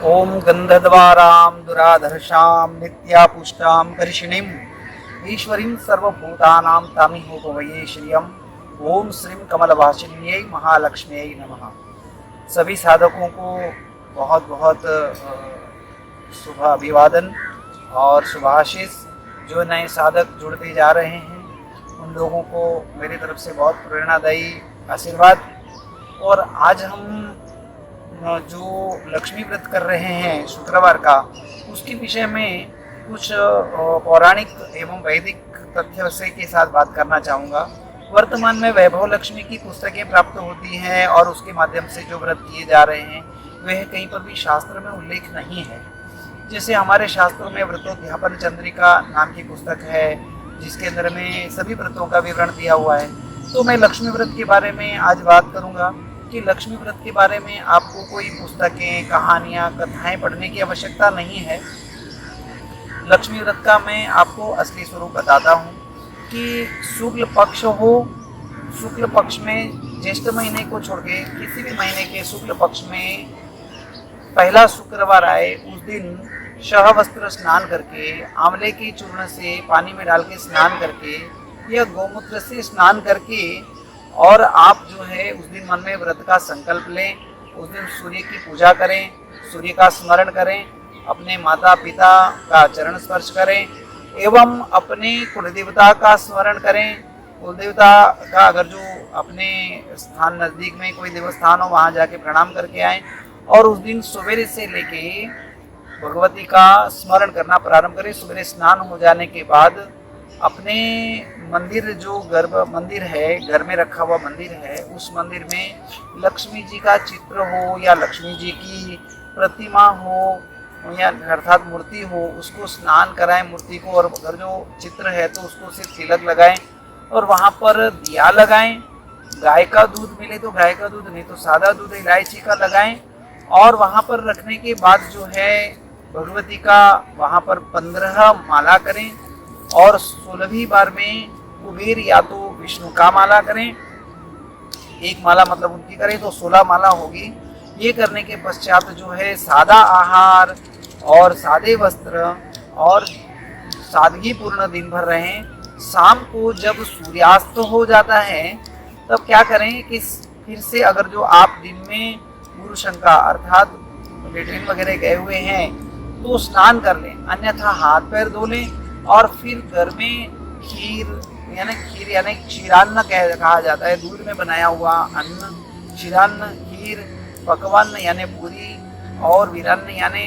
ओम गंधद्वारां दुराधर्षां नित्यापुष्टां कर्षिणीं ईश्वरीं सर्वभूतानां तामिहोपवये श्रियं। ओम श्रीं कमलवासिन्यै महालक्ष्म्यै नमः। सभी साधकों को बहुत बहुत शुभ अभिवादन और शुभाशीष। जो नए साधक जुड़ते जा रहे हैं उन लोगों को मेरी तरफ से बहुत प्रेरणादायी आशीर्वाद। और आज हम जो लक्ष्मी व्रत कर रहे हैं शुक्रवार का, उसके विषय में कुछ पौराणिक एवं वैदिक तथ्य से के साथ बात करना चाहूँगा। वर्तमान में वैभव लक्ष्मी की पुस्तकें प्राप्त होती हैं और उसके माध्यम से जो व्रत किए जा रहे हैं वह कहीं पर भी शास्त्र में उल्लेख नहीं है। जैसे हमारे शास्त्रों में व्रतोद्यापन चंद्रिका नाम की पुस्तक है जिसके अंदर में सभी व्रतों का विवरण दिया हुआ है। तो मैं लक्ष्मी व्रत के बारे में आज बात करूँगा कि लक्ष्मी व्रत के बारे में आपको कोई पुस्तकें, कहानियाँ, कथाएं पढ़ने की आवश्यकता नहीं है। लक्ष्मी व्रत का मैं आपको असली स्वरूप बताता हूँ कि शुक्ल पक्ष हो, शुक्ल पक्ष में ज्येष्ठ महीने को छोड़ के किसी भी महीने के शुक्ल पक्ष में पहला शुक्रवार आए उस दिन सहवस्त्र स्नान करके, आंवले के चूर्ण से पानी में डाल के स्नान करके या गौमूत्र से स्नान करके, और आप जो है उस दिन मन में व्रत का संकल्प लें। उस दिन सूर्य की पूजा करें, सूर्य का स्मरण करें, अपने माता पिता का चरण स्पर्श करें एवं अपने कुलदेवता का स्मरण करें। कुलदेवता का अगर जो अपने स्थान नज़दीक में कोई देवस्थान हो वहाँ जाके प्रणाम करके आएँ। और उस दिन सवेरे से लेके भगवती का स्मरण करना प्रारंभ करें। सवेरे स्नान हो जाने के बाद अपने मंदिर, जो गर्भ मंदिर है, घर में रखा हुआ मंदिर है, उस मंदिर में लक्ष्मी जी का चित्र हो या लक्ष्मी जी की प्रतिमा हो या अर्थात मूर्ति हो, उसको स्नान कराएं मूर्ति को। और अगर जो चित्र है तो उसको सिर्फ तिलक लगाएं और वहाँ पर दिया लगाएं। गाय का दूध मिले तो गाय का दूध, नहीं तो सादा दूध इलायची का लगाएं। और वहाँ पर रखने के बाद जो है भगवती का वहाँ पर 15 माला करें और 16वीं बार में कुबेर या तो विष्णु का माला करें। एक माला मतलब उनकी करें तो 16 माला होगी। ये करने के पश्चात जो है सादा आहार और सादे वस्त्र और सादगी पूर्ण दिन भर रहें। शाम को जब सूर्यास्त हो जाता है तब क्या करें कि फिर से अगर जो आप दिन में गुरु शंका अर्थात लेट्रिन वगैरह गए हुए हैं तो स्नान कर लें, अन्यथा हाथ पैर धो लें। और फिर घर में खीर यानी क्षीरान्न कहा जाता है, दूध में बनाया हुआ अन्न, क्षीरान्न, खीर, पकवान यानी पूरी और वीरान्न यानी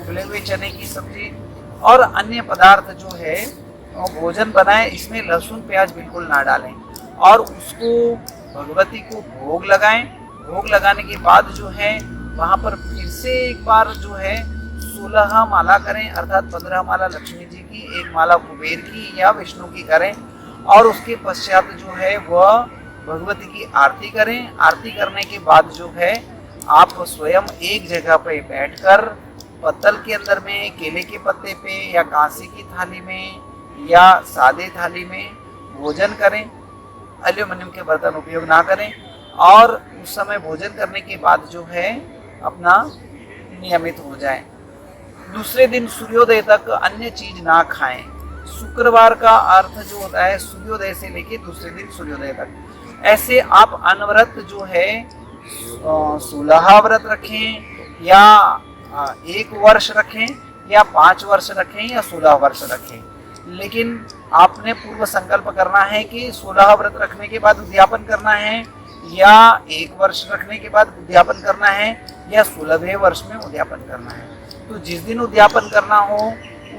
उबले हुए चने की सब्जी और अन्य पदार्थ जो है भोजन बनाए। इसमें लहसुन प्याज बिल्कुल ना डालें और उसको भगवती को भोग लगाएं। भोग लगाने के बाद जो है वहाँ पर फिर से एक बार जो है 16 माला करें, अर्थात 15 माला लक्ष्मी जी की, एक माला कुबेर की या विष्णु की करें। और उसके पश्चात जो है वह भगवती की आरती करें। आरती करने के बाद जो है आप स्वयं एक जगह पे बैठकर पत्तल के अंदर में, केले के पत्ते पे या कांसे की थाली में या सादे थाली में भोजन करें। एल्यूमिनियम के बर्तन उपयोग ना करें। और उस समय भोजन करने के बाद जो है अपना नियमित हो जाए। दूसरे दिन सूर्योदय तक अन्य चीज ना खाएं। शुक्रवार का अर्थ जो होता है सूर्योदय से लेके दूसरे दिन सूर्योदय तक। ऐसे आप अनव्रत जो है 16 व्रत रखें या 1 वर्ष रखें या 5 वर्ष रखें या 16 वर्ष रखें। लेकिन आपने पूर्व संकल्प करना है कि 16 व्रत रखने के बाद उद्यापन करना है या 1 वर्ष रखने के बाद उद्यापन करना है या 16वें वर्ष में उद्यापन करना है। तो जिस दिन उद्यापन करना हो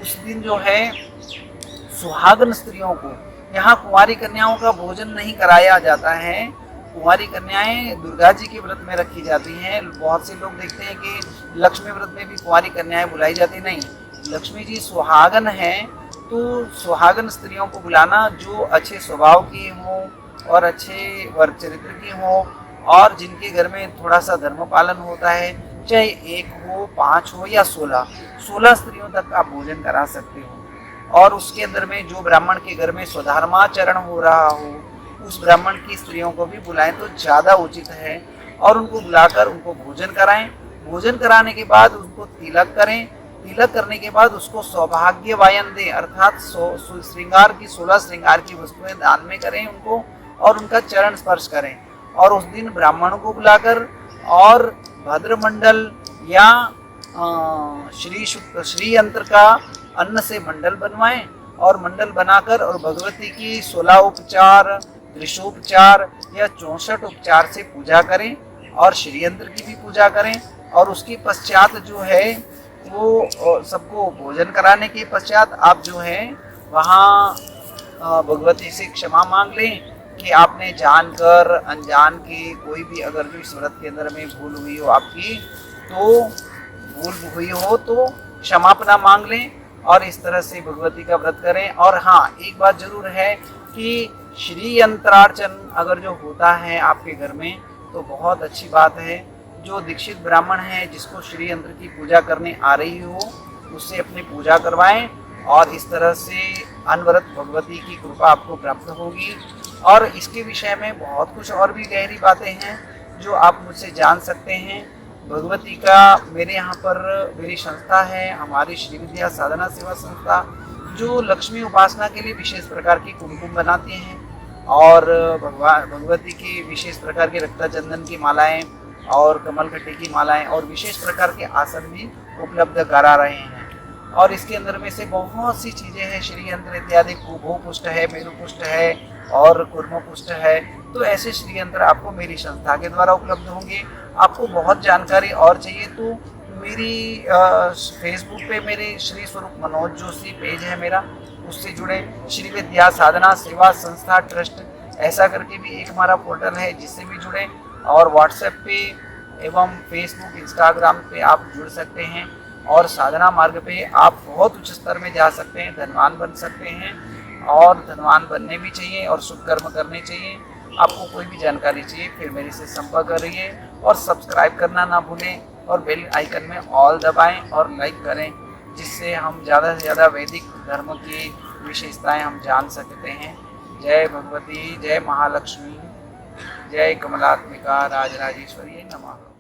उस दिन जो है सुहागन स्त्रियों को, यहाँ कुंवारी कन्याओं का भोजन नहीं कराया जाता है। कुंवारी कन्याएं दुर्गा जी के व्रत में रखी जाती हैं। बहुत से लोग देखते हैं कि लक्ष्मी व्रत में भी कुंवारी कन्याएं बुलाई जाती, नहीं। लक्ष्मी जी सुहागन हैं तो सुहागन स्त्रियों को बुलाना जो अच्छे स्वभाव की हों और अच्छे वर्ग चरित्र की हों और जिनके घर में थोड़ा सा धर्म पालन होता है, चाहे 1 हो, 5 हो या 16 स्त्रियों तक आप भोजन करा सकते हो। और उसके अंदर में जो ब्राह्मण के घर में स्वधर्माचरण हो रहा हो उस ब्राह्मण की स्त्रियों को भी बुलाएं तो ज़्यादा उचित है। और उनको बुलाकर उनको भोजन कराएं। भोजन कराने के बाद उनको तिलक करें। तिलक करने के बाद उसको सौभाग्य वायन दें, अर्थात श्रृंगार की 16 श्रृंगार की वस्तुएं दान में करें उनको, और उनका चरण स्पर्श करें। और उस दिन ब्राह्मणों को बुलाकर और भद्रमंडल या श्री यंत्र का अन्न से मंडल बनवाएं, और मंडल बनाकर और भगवती की 16 उपचार, त्रिशोपचार या 64 उपचार से पूजा करें, और श्री यंत्र की भी पूजा करें। और उसके पश्चात जो है वो सबको भोजन कराने के पश्चात आप जो है वहाँ भगवती से क्षमा मांग लें कि आपने जानकर अनजान के कोई भी अगर जो इस व्रत के अंदर में भूल हुई हो आपकी, तो भूल हुई हो तो क्षमापना मांग लें, और इस तरह से भगवती का व्रत करें। और हाँ, एक बात जरूर है कि श्री यंत्रार्चन अगर जो होता है आपके घर में तो बहुत अच्छी बात है। जो दीक्षित ब्राह्मण है जिसको श्री यंत्र की पूजा करने आ रही हो उससे अपनी पूजा करवाएं, और इस तरह से अनवरत भगवती की कृपा आपको प्राप्त होगी। और इसके विषय में बहुत कुछ और भी गहरी बातें हैं जो आप मुझसे जान सकते हैं। भगवती का मेरे यहाँ पर मेरी संस्था है, हमारी श्री विद्या साधना सेवा संस्था, जो लक्ष्मी उपासना के लिए विशेष प्रकार की कुमकुम बनाती हैं, और भगवती की विशेष प्रकार के रक्ता चंदन की मालाएं और कमलकट्टे की मालाएं और विशेष प्रकार के आसन भी उपलब्ध करा रहे हैं। और इसके अंदर में से बहुत सी चीज़ें हैं, श्री यंत्र इत्यादि, भूपुष्ट है, मेरुपुष्ट है और कुर्मपुष्ट है। तो ऐसे श्री यंत्र आपको मेरी संस्था के द्वारा उपलब्ध होंगे। आपको बहुत जानकारी और चाहिए तो मेरी फेसबुक पे मेरे श्री स्वरूप मनोज जोशी पेज है मेरा, उससे जुड़े। श्री विद्या साधना सेवा संस्था ट्रस्ट ऐसा करके भी एक हमारा पोर्टल है जिससे भी जुड़े। और व्हाट्सएप पे एवं फेसबुक इंस्टाग्राम पे आप जुड़ सकते हैं, और साधना मार्ग पे आप बहुत उच्च स्तर में जा सकते हैं, धनवान बन सकते हैं। और धनवान बनने भी चाहिए और शुभ कर्म करने चाहिए। आपको कोई भी जानकारी चाहिए फिर मेरे से संपर्क करिए, और सब्सक्राइब करना ना भूलें, और बेल आइकन में ऑल दबाएं और लाइक करें, जिससे हम ज़्यादा से ज़्यादा वैदिक धर्म की विशेषताएं हम जान सकते हैं। जय भगवती, जय महालक्ष्मी, जय कमलात्मिका राजराजेश्वरी नमः।